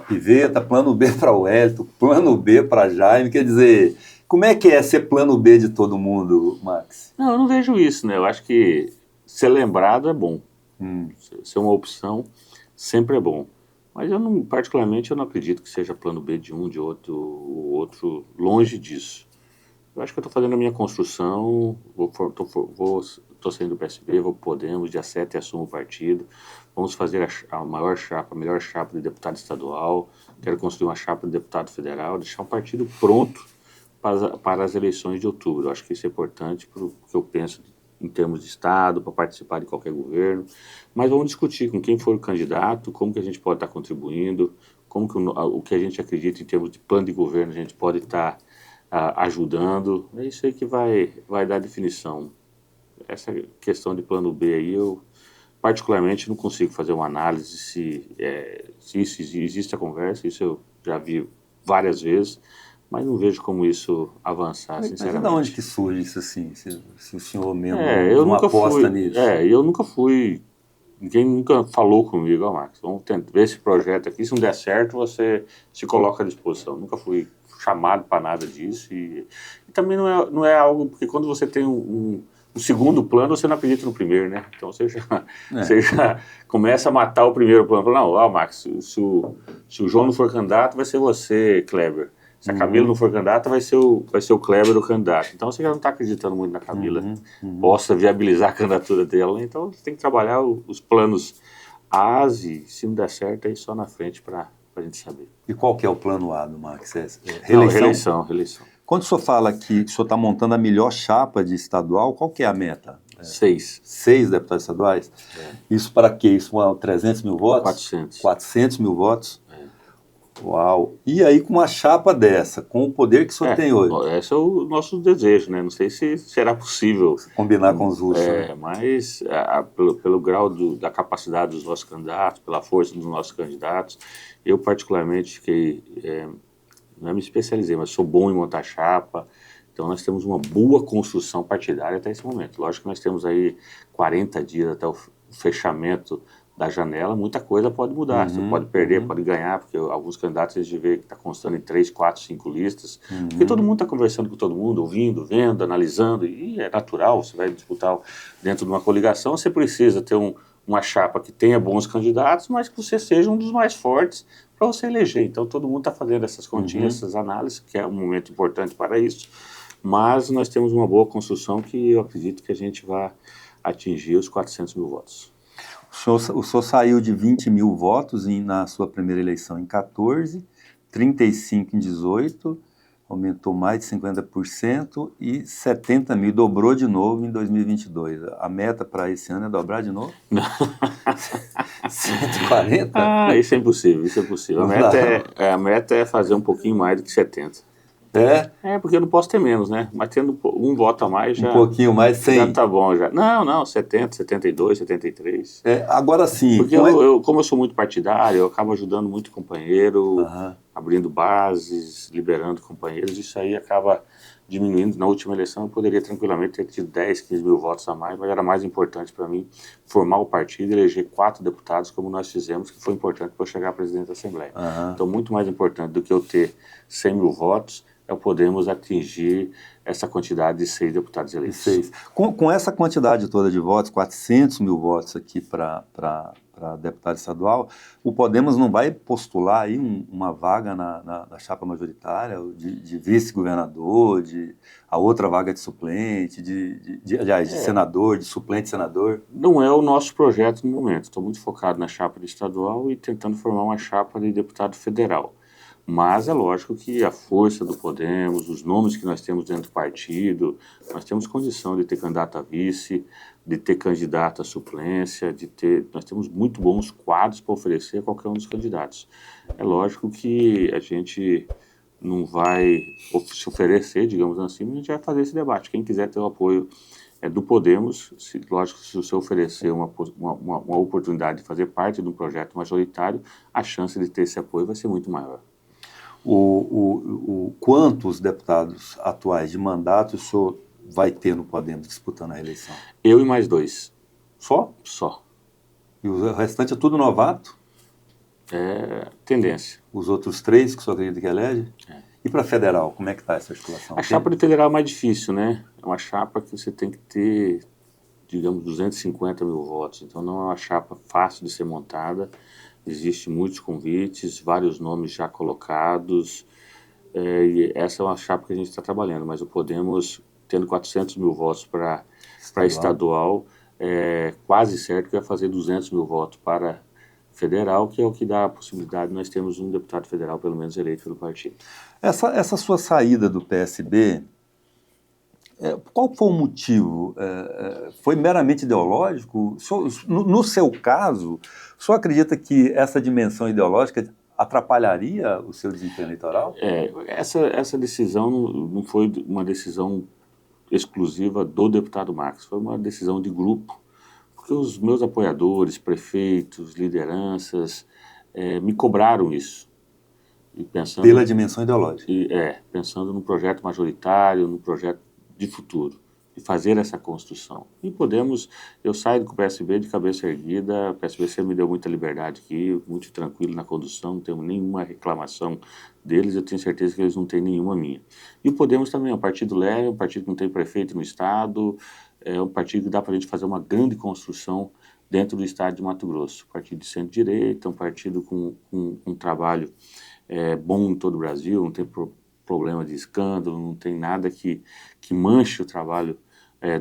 Piveta, plano B para o Wellington, plano B para Jaime, quer dizer, como é que é ser plano B de todo mundo, Max? Não, eu não vejo isso, né? Eu acho que ser lembrado é bom. Ser uma opção sempre é bom. Mas particularmente, eu não acredito que seja plano B de um, de outro, o outro, longe disso. Eu acho que eu estou fazendo a minha construção, estou saindo do PSB, vou pro Podemos, dia 7 assumo o partido, vamos fazer a melhor chapa de deputado estadual, quero construir uma chapa de deputado federal, deixar um partido pronto para as eleições de outubro. Eu acho que isso é importante para o que eu penso em termos de Estado, para participar de qualquer governo, mas vamos discutir com quem for o candidato, como que a gente pode estar contribuindo, como que o que a gente acredita em termos de plano de governo a gente pode estar ajudando. É isso aí que vai dar definição. Essa questão de plano B aí, eu particularmente não consigo fazer uma análise se existe a conversa, isso eu já vi várias vezes, mas não vejo como isso avançar, sinceramente. Mas de onde que surge isso assim, se o senhor mesmo não aposta nisso? Eu nunca fui, ninguém nunca falou comigo, Marcos, vamos tentar ver esse projeto aqui, se não der certo, você se coloca à disposição. Nunca fui chamado para nada disso e também não é algo, porque quando você tem um segundo plano, você não acredita no primeiro, né? Então você já começa a matar o primeiro plano. Não, Max, se o João não for candidato, vai ser você, Kleber. Se a Camila não for candidata, vai ser o Kleber o candidato. Então você já não está acreditando muito na Camila, possa viabilizar a candidatura dela. Então você tem que trabalhar os planos A e se não der certo, aí só na frente para a gente saber. E qual que é o plano A do Max? Reeleição? Reeleição. Quando o senhor fala que o senhor está montando a melhor chapa de estadual, qual que é a meta? 6. 6 deputados estaduais? Isso para quê? Isso para 300 mil votos? 400. 400 mil votos? Uau! E aí com uma chapa dessa, com o poder que o senhor tem hoje? Esse é o nosso desejo, né? Não sei se será possível combinar com os russos. Mas pelo grau da capacidade dos nossos candidatos, pela força dos nossos candidatos, eu particularmente não me especializei, mas sou bom em montar chapa. Então nós temos uma boa construção partidária até esse momento. Lógico que nós temos aí 40 dias até o fechamento da janela, muita coisa pode mudar. Você pode perder, pode ganhar, porque alguns candidatos a gente vê que está constando em 3, 4, 5 listas, porque todo mundo está conversando com todo mundo, ouvindo, vendo, analisando, e é natural, você vai disputar dentro de uma coligação, você precisa ter uma chapa que tenha bons candidatos, mas que você seja um dos mais fortes para você eleger. Então todo mundo está fazendo essas continhas, essas análises, que é um momento importante para isso, mas nós temos uma boa construção que eu acredito que a gente vai atingir os 400 mil votos. O senhor saiu de 20 mil votos na sua primeira eleição em 14, 35 em 18, aumentou mais de 50% e 70 mil, dobrou de novo em 2022. A meta para esse ano é dobrar de novo? Não. 140? Isso é impossível, isso é possível. A meta é fazer um pouquinho mais do que 70. Porque eu não posso ter menos, né? Mas tendo um voto a mais já... Um pouquinho mais, 100. Já tá bom, já. Não, 70, 72, 73. Agora sim. Porque como eu sou muito partidário, eu acabo ajudando muito companheiro, abrindo bases, liberando companheiros, isso aí acaba diminuindo. Na última eleição eu poderia tranquilamente ter tido 10, 15 mil votos a mais, mas era mais importante para mim formar o partido e eleger 4 deputados, como nós fizemos, que foi importante para eu chegar à presidência da Assembleia. Então, muito mais importante do que eu ter 100 mil votos, é o Podemos atingir essa quantidade de 6 deputados eleitos. 6. Com essa quantidade toda de votos, 400 mil votos aqui para deputado estadual, o Podemos não vai postular aí uma vaga na chapa majoritária, de vice-governador, a outra vaga de suplente, aliás, de senador, de suplente senador? Não é o nosso projeto no momento. Estou muito focado na chapa de estadual e tentando formar uma chapa de deputado federal. Mas é lógico que a força do Podemos, os nomes que nós temos dentro do partido, nós temos condição de ter candidato a vice, de ter candidato à suplência, nós temos muito bons quadros para oferecer a qualquer um dos candidatos. É lógico que a gente não vai se oferecer, digamos assim, mas a gente vai fazer esse debate. Quem quiser ter o apoio do Podemos, lógico, se você oferecer uma oportunidade de fazer parte de um projeto majoritário, a chance de ter esse apoio vai ser muito maior. Quantos deputados atuais de mandato o senhor vai ter no Podemos disputando a reeleição? Eu e mais 2. Só? Só. E o restante é tudo novato? É tendência. Os outros 3 que o senhor acredita que elege? É. E para federal, como é que está essa articulação? A chapa de federal é mais difícil, né? É uma chapa que você tem que ter, digamos, 250 mil votos. Então não é uma chapa fácil de ser montada. Existem muitos convites, vários nomes já colocados, e essa é uma chapa que a gente está trabalhando, mas o Podemos, tendo 400 mil votos para estadual, é quase certo que vai fazer 200 mil votos para federal, que é o que dá a possibilidade de nós termos um deputado federal, pelo menos, eleito pelo partido. Essa sua saída do PSB, qual foi o motivo? Foi meramente ideológico? No seu caso, o senhor acredita que essa dimensão ideológica atrapalharia o seu desempenho eleitoral? Essa decisão não foi uma decisão exclusiva do deputado Marcos, foi uma decisão de grupo, porque os meus apoiadores, prefeitos, lideranças, me cobraram isso. E pela dimensão ideológica. Pensando num projeto majoritário, num projeto de futuro, e fazer essa construção. E eu saio do PSB de cabeça erguida, o PSB sempre me deu muita liberdade aqui, muito tranquilo na condução, não tenho nenhuma reclamação deles, eu tenho certeza que eles não têm nenhuma minha. E o Podemos também é um partido leve, é um partido que não tem prefeito no estado, é um partido que dá para a gente fazer uma grande construção dentro do estado de Mato Grosso. Partido de centro-direita, um partido com um trabalho bom em todo o Brasil, não tem problema de escândalo, não tem nada que manche o trabalho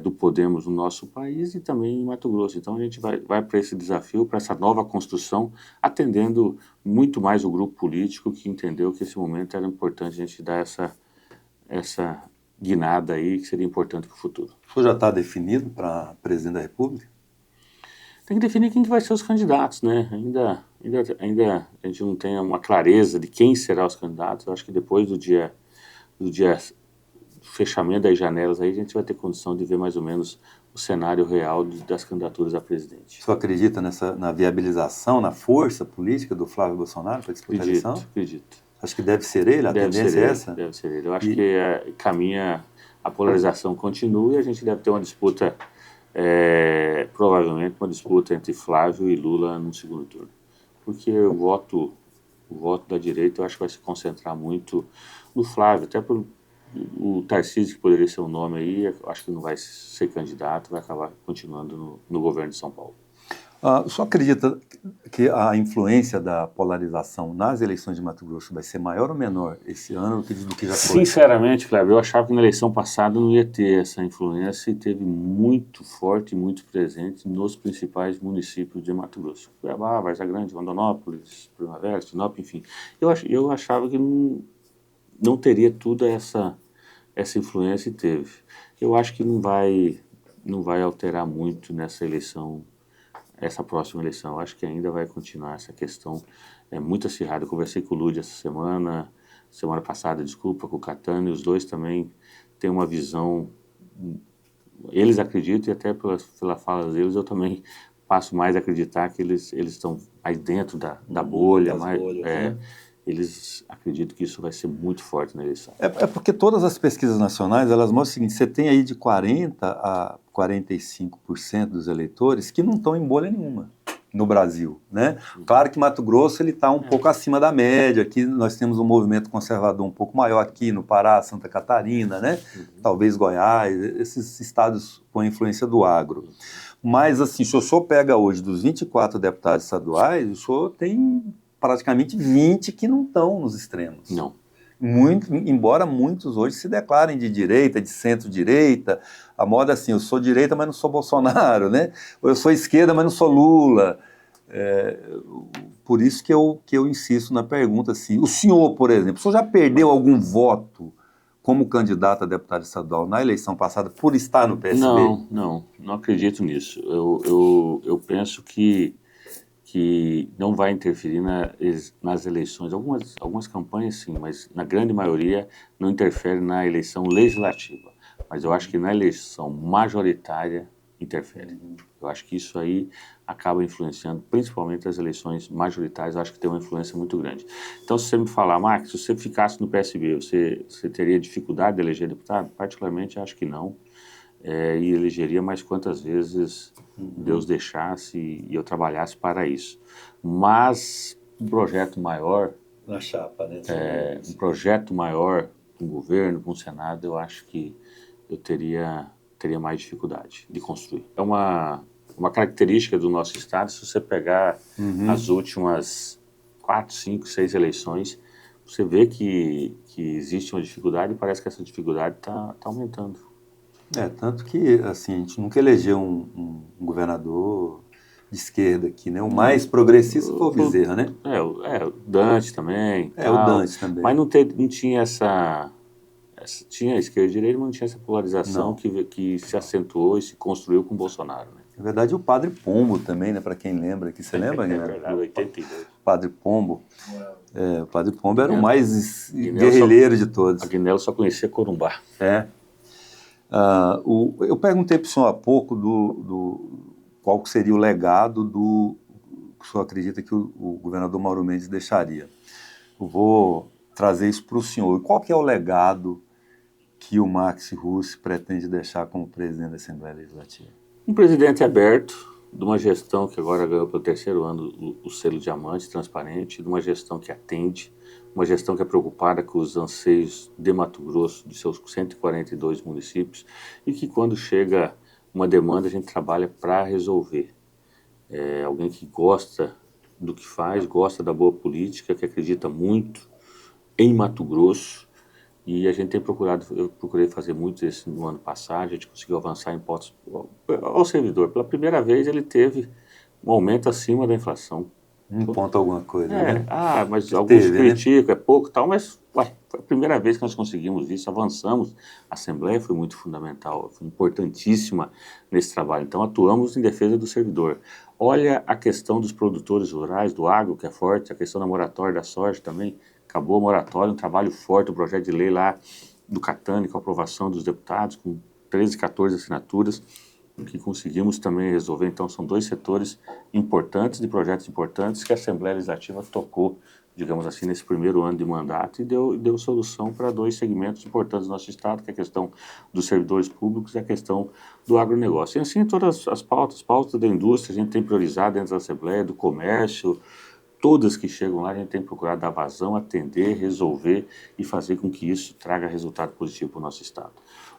do Podemos no nosso país e também em Mato Grosso. Então a gente vai para esse desafio, para essa nova construção, atendendo muito mais o grupo político que entendeu que esse momento era importante a gente dar essa guinada aí, que seria importante para o futuro. O senhor já está definido para presidente da República? Tem que definir quem que vai ser os candidatos, né? Ainda a gente não tem uma clareza de quem serão os candidatos. Eu acho que depois do fechamento das janelas, aí a gente vai ter condição de ver mais ou menos o cenário real das candidaturas a presidente. O senhor acredita na viabilização, na força política do Flávio Bolsonaro para disputar a eleição? Acredito. Acho que deve ser ele, a tendência é essa? Deve ser ele. Eu acho que a polarização continua e a gente deve ter uma disputa, provavelmente uma disputa entre Flávio e Lula no segundo turno. Porque o voto da direita eu acho que vai se concentrar muito no Flávio, até o Tarcísio, que poderia ser um nome aí, eu acho que não vai ser candidato, vai acabar continuando no governo de São Paulo. O senhor acredita que a influência da polarização nas eleições de Mato Grosso vai ser maior ou menor esse ano do que já foi? Sinceramente, Flávio, eu achava que na eleição passada não ia ter essa influência e teve muito forte, muito presente nos principais municípios de Mato Grosso. Cuiabá, Varza Grande, Rondonópolis, Primavera, Sinop, enfim. Eu achava que não teria toda essa influência e teve. Eu acho que não vai alterar muito nessa eleição, essa próxima eleição. Eu acho que ainda vai continuar essa questão muito acirrada. Eu conversei com o Ludi essa semana passada, desculpa, com o Catani, os dois também têm uma visão, eles acreditam, e até pela fala deles, eu também passo mais a acreditar que eles estão mais dentro da bolha, bolhas, né? eles acreditam que isso vai ser muito forte na eleição. É porque todas as pesquisas nacionais, elas mostram o seguinte, você tem aí de 40% a 45% dos eleitores que não estão em bolha nenhuma no Brasil, né? Claro que Mato Grosso ele está um pouco acima da média, aqui nós temos um movimento conservador um pouco maior aqui no Pará, Santa Catarina, né? Talvez Goiás, esses estados com a influência do agro. Mas assim, se o senhor pega hoje dos 24 deputados estaduais, o senhor tem praticamente 20 que não estão nos extremos. Não. Embora muitos hoje se declarem de direita, de centro-direita, a moda assim, eu sou direita, mas não sou Bolsonaro, né? Ou eu sou esquerda, mas não sou Lula. Por isso que eu insisto na pergunta assim, o senhor, por exemplo, o senhor já perdeu algum voto como candidato a deputado estadual na eleição passada por estar no PSB? Não acredito nisso. Eu penso que não vai interferir nas eleições. Algumas campanhas sim, mas na grande maioria não interfere na eleição legislativa. Mas eu acho que na eleição majoritária interfere. Eu acho que isso aí acaba influenciando, principalmente as eleições majoritárias, eu acho que tem uma influência muito grande. Então, se você me falar, Max, se você ficasse no PSB, você teria dificuldade de eleger deputado? Particularmente, acho que não. E elegeria mais quantas vezes Deus deixasse e eu trabalhasse para isso. Mas um projeto maior, Na chapa, né? um projeto maior para um governo, para um Senado, eu acho que eu teria mais dificuldade de construir. É uma característica do nosso estado, se você pegar as últimas 4, 5, 6 eleições, você vê que existe uma dificuldade e parece que essa dificuldade está aumentando. Tanto que assim, a gente nunca elegeu um governador de esquerda aqui, né? O mais progressista foi o Bezerra, né? O Dante também. O Dante também. Mas não tinha tinha esquerda e direita, mas não tinha essa polarização que se acentuou e se construiu com o Bolsonaro, né? Na verdade, o Padre Pombo também, né? Para quem lembra, que você lembra, Guilherme? É verdade, 82. Padre Pombo. O Padre Pombo era o mais guerrilheiro de todos. A Guinel só conhecia Corumbá. Eu perguntei para o senhor há pouco qual seria o legado que o senhor acredita que o governador Mauro Mendes deixaria. Eu vou trazer isso para o senhor. Qual que é o legado que o Max Russi pretende deixar como presidente da Assembleia Legislativa? Um presidente aberto, de uma gestão que agora ganhou pelo 3º ano o selo diamante, transparente, de uma gestão que atende, uma gestão que é preocupada com os anseios de Mato Grosso, de seus 142 municípios, e que quando chega uma demanda a gente trabalha para resolver. Alguém que gosta do que faz, gosta da boa política, que acredita muito em Mato Grosso, e a gente tem eu procurei fazer muito isso no ano passado, a gente conseguiu avançar em impostos ao servidor. Pela primeira vez ele teve um aumento acima da inflação. Ponto alguma coisa, né? Mas alguns criticam, é pouco e tal, mas foi a primeira vez que nós conseguimos isso, avançamos. A Assembleia foi muito fundamental, foi importantíssima nesse trabalho. Então atuamos em defesa do servidor. Olha a questão dos produtores rurais, do agro, que é forte, a questão da moratória da soja também. Acabou a moratória, um trabalho forte, o projeto de lei lá do Catani, com a aprovação dos deputados, com 13, 14 assinaturas, que conseguimos também resolver. Então, são 2 setores importantes, de projetos importantes, que a Assembleia Legislativa tocou, digamos assim, nesse primeiro ano de mandato e deu solução para 2 segmentos importantes do nosso Estado, que é a questão dos servidores públicos e a questão do agronegócio. E assim, todas as pautas da indústria, a gente tem priorizado dentro da Assembleia, do comércio, todas que chegam lá, a gente tem procurado dar vazão, atender, resolver e fazer com que isso traga resultado positivo para o nosso Estado.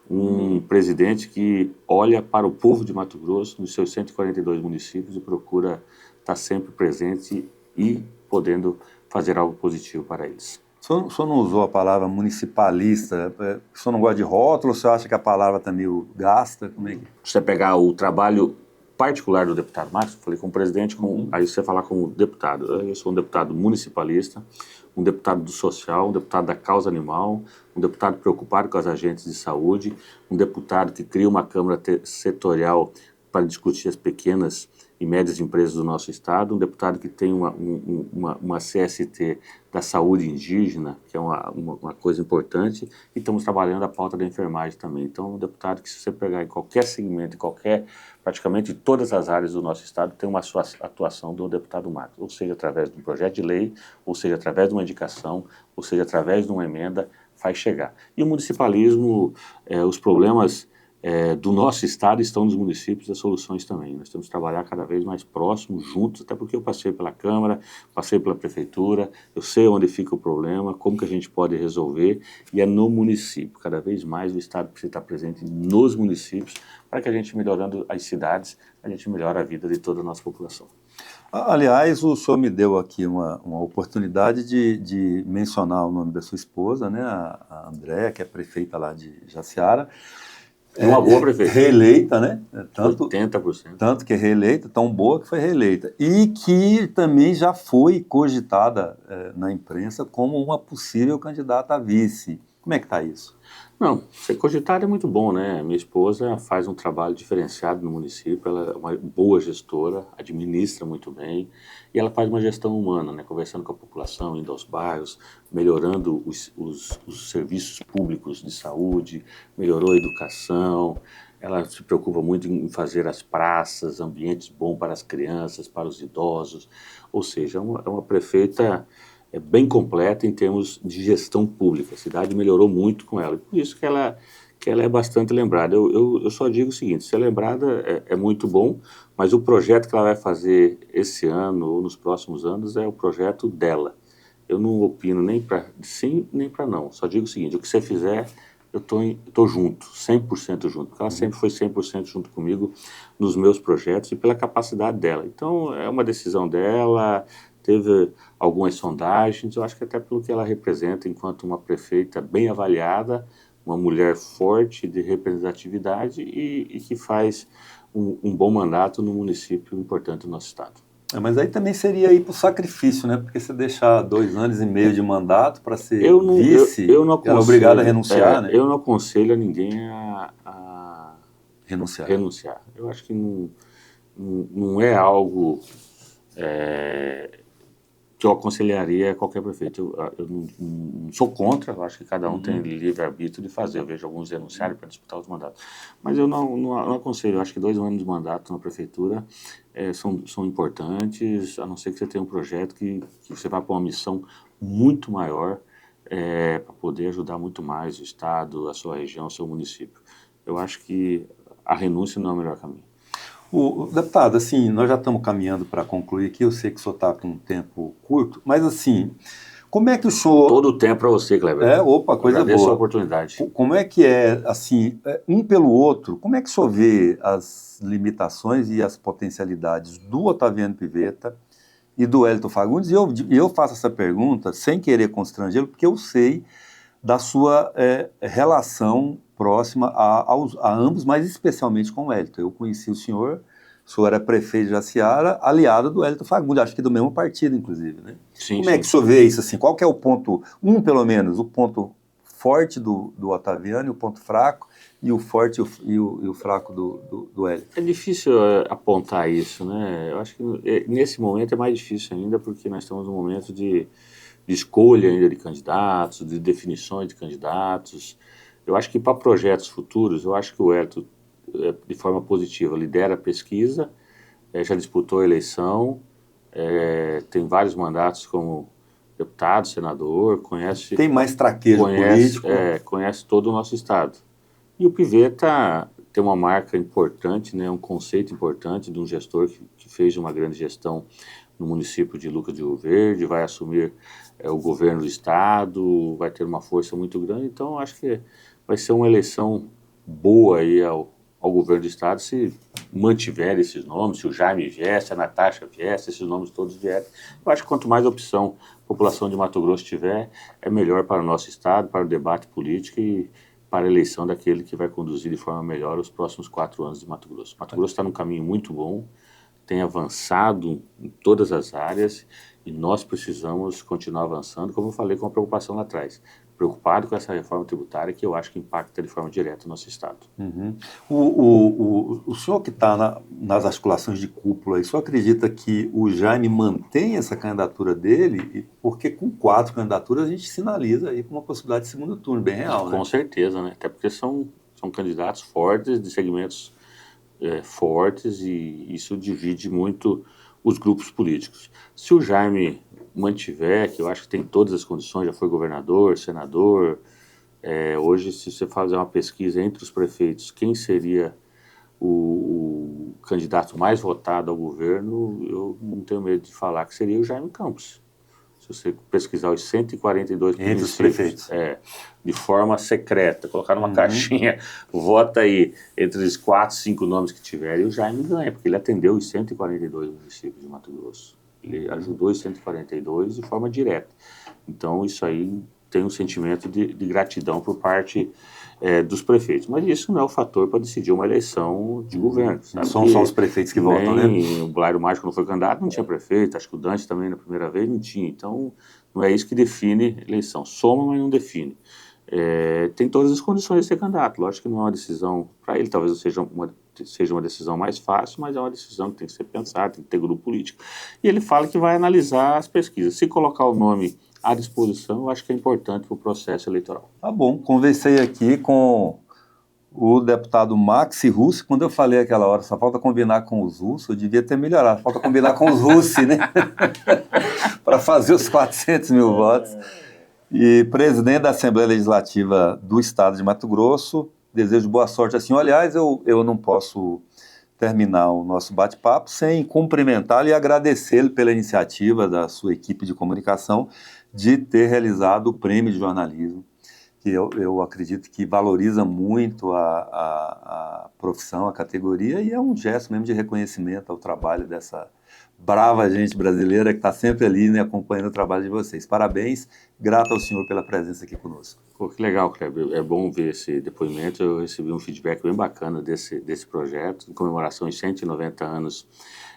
Um presidente que olha para o povo de Mato Grosso, nos seus 142 municípios, e procura estar sempre presente e podendo fazer algo positivo para eles. O senhor não usou a palavra municipalista? O senhor não gosta de rótulo? O senhor acha que a palavra está meio gasta? Como é que... Se você pegar o trabalho particular do deputado Max, eu falei com o presidente, aí você falar com o deputado. Eu sou um deputado municipalista, um deputado do social, um deputado da causa animal, um deputado preocupado com as agentes de saúde, um deputado que cria uma Câmara setorial para discutir as pequenas e médias empresas do nosso estado, um deputado que tem uma CST da saúde indígena, que é uma coisa importante, e estamos trabalhando a pauta da enfermagem também. Então, um deputado que, se você pegar em qualquer segmento, praticamente todas as áreas do nosso estado, tem uma sua atuação do deputado Marcos, ou seja, através de um projeto de lei, ou seja, através de uma indicação, ou seja, através de uma emenda, faz chegar. E o municipalismo, os problemas do nosso estado estão nos municípios, as soluções também. Nós temos que trabalhar cada vez mais próximos, juntos, até porque eu passei pela Câmara, passei pela Prefeitura, eu sei onde fica o problema, como que a gente pode resolver, e é no município. Cada vez mais o estado precisa estar presente nos municípios, para que a gente, melhorando as cidades, a gente melhore a vida de toda a nossa população. Aliás, o senhor me deu aqui uma oportunidade de mencionar o nome da sua esposa, né, a Andréa, que é prefeita lá de Jaciara. Uma boa prefeita. Reeleita, né? 80%. Tanto que é reeleita, tão boa que foi reeleita. E que também já foi cogitada na imprensa como uma possível candidata a vice. Como é que está isso? Não, ser cogitada é muito bom, né? Minha esposa faz um trabalho diferenciado no município, ela é uma boa gestora, administra muito bem, e ela faz uma gestão humana, né? Conversando com a população, indo aos bairros, melhorando os serviços públicos de saúde, melhorou a educação, ela se preocupa muito em fazer as praças, ambientes bons para as crianças, para os idosos, ou seja, é uma prefeita bem completa em termos de gestão pública. A cidade melhorou muito com ela, e por isso que ela é bastante lembrada. Eu só digo o seguinte, ser lembrada é muito bom, mas o projeto que ela vai fazer esse ano ou nos próximos anos é o projeto dela. Eu não opino nem para sim, nem para não. Só digo o seguinte, o que você fizer, eu tô junto, 100% junto, porque ela sempre foi 100% junto comigo nos meus projetos e pela capacidade dela. Então, é uma decisão dela, teve algumas sondagens, eu acho que até pelo que ela representa enquanto uma prefeita bem avaliada, uma mulher forte de representatividade e que faz um bom mandato no município importante do nosso estado. Mas aí também seria ir para o sacrifício, né? Porque você deixar 2 anos e meio de mandato para ser vice, eu não aconselho, ela é obrigada a renunciar, né? Eu não aconselho a ninguém a renunciar. Eu acho que não é algo que eu aconselharia a qualquer prefeito. Eu não sou contra, eu acho que cada um tem livre-arbítrio de fazer. Eu vejo alguns renunciarem para disputar os mandatos. Mas eu não aconselho, eu acho que 2 anos de mandato na prefeitura são importantes, a não ser que você tenha um projeto que você vá para uma missão muito maior para poder ajudar muito mais o estado, a sua região, o seu município. Eu acho que a renúncia não é o melhor caminho. Deputado, assim, nós já estamos caminhando para concluir aqui, eu sei que o senhor está com um tempo curto, mas assim, como é que o senhor... Todo o tempo para você, Kleber. Opa, coisa boa. Agradeço a oportunidade. Como é que assim, um pelo outro, como é que o senhor vê as limitações e as potencialidades do Otaviano Pivetta e do Wellington Fagundes? E eu faço essa pergunta sem querer constrangê-lo, porque eu sei da sua relação próxima a ambos, mas especialmente com o Wellington. Eu conheci o senhor era prefeito de Jaciara, aliado do Wellington Fagundes, acho que do mesmo partido, inclusive, né? Sim, Como é que o senhor vê isso assim? Qual que é o ponto, pelo menos, o ponto forte do Otaviano, o ponto fraco, e o forte e o fraco do Wellington? É difícil apontar isso, né? Eu acho que nesse momento é mais difícil ainda, porque nós estamos num momento de escolha ainda de candidatos, de definições de candidatos. Eu acho que para projetos futuros, eu acho que o Wellington, de forma positiva, lidera a pesquisa, já disputou a eleição, tem vários mandatos como deputado, senador, conhece... Tem mais traquejo político. Conhece todo o nosso estado. E o Pivetta tem uma marca importante, né, um conceito importante de um gestor que fez uma grande gestão no município de Lucas de Rio Verde, vai assumir o governo do estado, vai ter uma força muito grande, então acho que vai ser uma eleição boa aí ao governo do estado se mantiver esses nomes, se o Jaime viesse, a Natasha viesse, esses nomes todos vierem. Eu acho que quanto mais opção a população de Mato Grosso tiver, é melhor para o nosso estado, para o debate político e para a eleição daquele que vai conduzir de forma melhor os próximos 4 anos de Mato Grosso. Mato Grosso está num caminho muito bom, tem avançado em todas as áreas e nós precisamos continuar avançando, como eu falei com a preocupação lá atrás. preocupado com essa reforma tributária que eu acho que impacta de forma direta o nosso Estado. Uhum. O senhor que está nas articulações de cúpula, o senhor acredita que o Jaime mantém essa candidatura dele? Porque com 4 candidaturas a gente sinaliza aí com uma possibilidade de segundo turno, bem real, né? Com certeza, né? Até porque são candidatos fortes, de segmentos fortes, e isso divide muito os grupos políticos. Se o Jaime mantiver, que eu acho que tem todas as condições, já foi governador, senador, hoje, se você fazer uma pesquisa entre os prefeitos, quem seria o candidato mais votado ao governo, eu não tenho medo de falar que seria o Jaime Campos. Se você pesquisar os 142 entre os prefeitos, de forma secreta, colocar numa caixinha, vota aí entre os 4, 5 nomes que tiverem, o Jaime ganha, porque ele atendeu os 142 municípios de Mato Grosso. Ele ajudou os 142 de forma direta. Então, isso aí tem um sentimento de gratidão por parte dos prefeitos. Mas isso não é o fator para decidir uma eleição de governo. Não são só os prefeitos que votam, né? O Blairo Mágico, quando foi candidato, não tinha prefeito. Acho que o Dante também, na primeira vez, não tinha. Então, não é isso que define eleição. Soma, mas não define. Tem todas as condições de ser candidato. Lógico que não é uma decisão, para ele talvez seja uma decisão mais fácil, mas é uma decisão que tem que ser pensada, tem que ter grupo político. E ele fala que vai analisar as pesquisas. Se colocar o nome à disposição, eu acho que é importante para o processo eleitoral. Tá bom, conversei aqui com o deputado Maxi Russi. Quando eu falei aquela hora, só falta combinar com os russos, eu devia ter melhorado, falta combinar com os russos, né? Para fazer os 400 mil votos. E presidente da Assembleia Legislativa do Estado de Mato Grosso, desejo boa sorte assim. Aliás, eu não posso terminar o nosso bate-papo sem cumprimentá-lo e agradecê-lo pela iniciativa da sua equipe de comunicação de ter realizado o prêmio de jornalismo, que eu acredito que valoriza muito a profissão, a categoria, e é um gesto mesmo de reconhecimento ao trabalho dessa brava gente brasileira que está sempre ali, né, acompanhando o trabalho de vocês. Parabéns, grato ao senhor pela presença aqui conosco. Pô, que legal, Kleber. É bom ver esse depoimento. Eu recebi um feedback bem bacana desse projeto, em comemoração aos 190 anos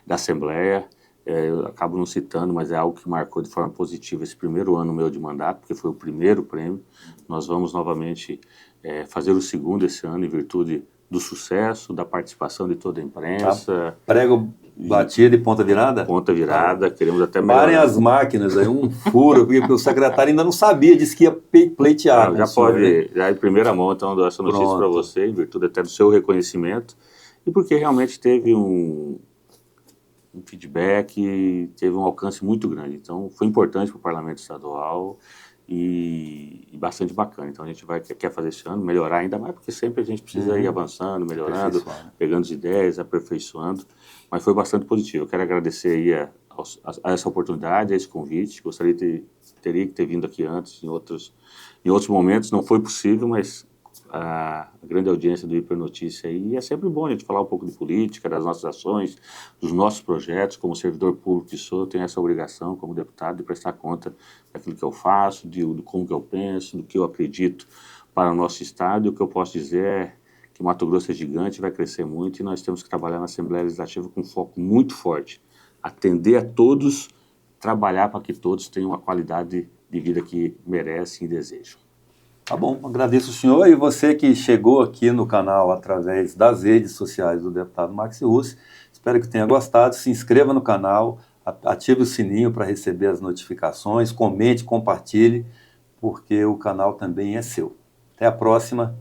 da Assembleia. Eu acabo não citando, mas é algo que marcou de forma positiva esse primeiro ano meu de mandato, porque foi o primeiro prêmio. Nós vamos novamente fazer o segundo esse ano, em virtude do sucesso, da participação de toda a imprensa. Prego batida e ponta virada? Ponta virada, queremos até melhorar. Parem as máquinas aí, um furo, porque o secretário ainda não sabia, disse que ia pleitear. Não, já pode, já em primeira mão, então, dou essa notícia para você, em virtude até do seu reconhecimento, e porque realmente teve um feedback, teve um alcance muito grande. Então, foi importante para o Parlamento Estadual e bastante bacana. Então, a gente quer fazer esse ano, melhorar ainda mais, porque sempre a gente precisa ir avançando, melhorando, pegando as ideias, aperfeiçoando. Mas foi bastante positivo. Eu quero agradecer aí a essa oportunidade, a esse convite. Gostaria teria que ter vindo aqui antes, em outros momentos. Não foi possível, mas a grande audiência do Hipernotícia aí, e é sempre bom a gente falar um pouco de política, das nossas ações, dos nossos projetos. Como servidor público que sou, eu tenho essa obrigação como deputado de prestar conta daquilo que eu faço, de como que eu penso, do que eu acredito para o nosso estado. E o que eu posso dizer é que Mato Grosso é gigante, vai crescer muito, e nós temos que trabalhar na Assembleia Legislativa com um foco muito forte, atender a todos, trabalhar para que todos tenham a qualidade de vida que merecem e desejam. Tá bom, agradeço o senhor e você que chegou aqui no canal através das redes sociais do deputado Maxi Russi. Espero que tenha gostado. Se inscreva no canal, ative o sininho para receber as notificações, comente, compartilhe, porque o canal também é seu. Até a próxima.